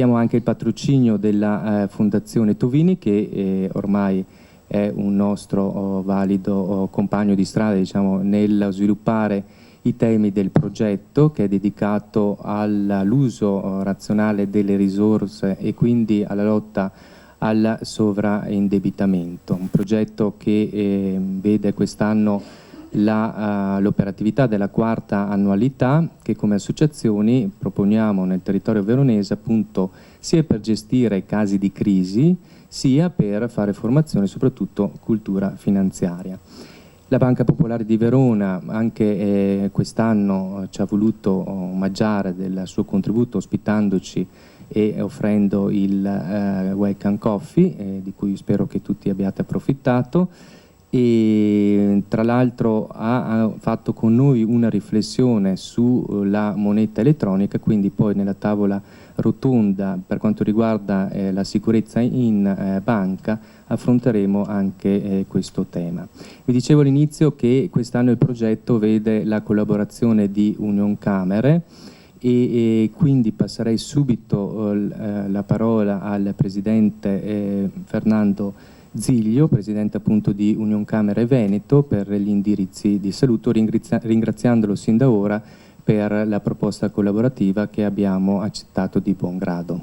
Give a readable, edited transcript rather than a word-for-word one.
Abbiamo anche il patrocinio della Fondazione Tovini, che ormai è un nostro valido compagno di strada, diciamo, nel sviluppare i temi del progetto, che è dedicato all'uso razionale delle risorse e quindi alla lotta al sovraindebitamento. Un progetto che vede quest'anno l'operatività della quarta annualità, che come associazioni proponiamo nel territorio veronese, appunto, sia per gestire casi di crisi, sia per fare formazione e soprattutto cultura finanziaria. La Banca Popolare di Verona anche quest'anno ci ha voluto omaggiare del suo contributo ospitandoci e offrendo il Welcome Coffee, di cui spero che tutti abbiate approfittato, e tra l'altro ha fatto con noi una riflessione sulla moneta elettronica, quindi poi nella tavola rotonda per quanto riguarda la sicurezza in banca affronteremo anche questo tema. Vi dicevo all'inizio che quest'anno il progetto vede la collaborazione di Unioncamere e quindi passerei subito la parola al Presidente Fernando Ziglio, Presidente appunto di Unioncamere Veneto, per gli indirizzi di saluto, ringraziandolo sin da ora per la proposta collaborativa che abbiamo accettato di buon grado.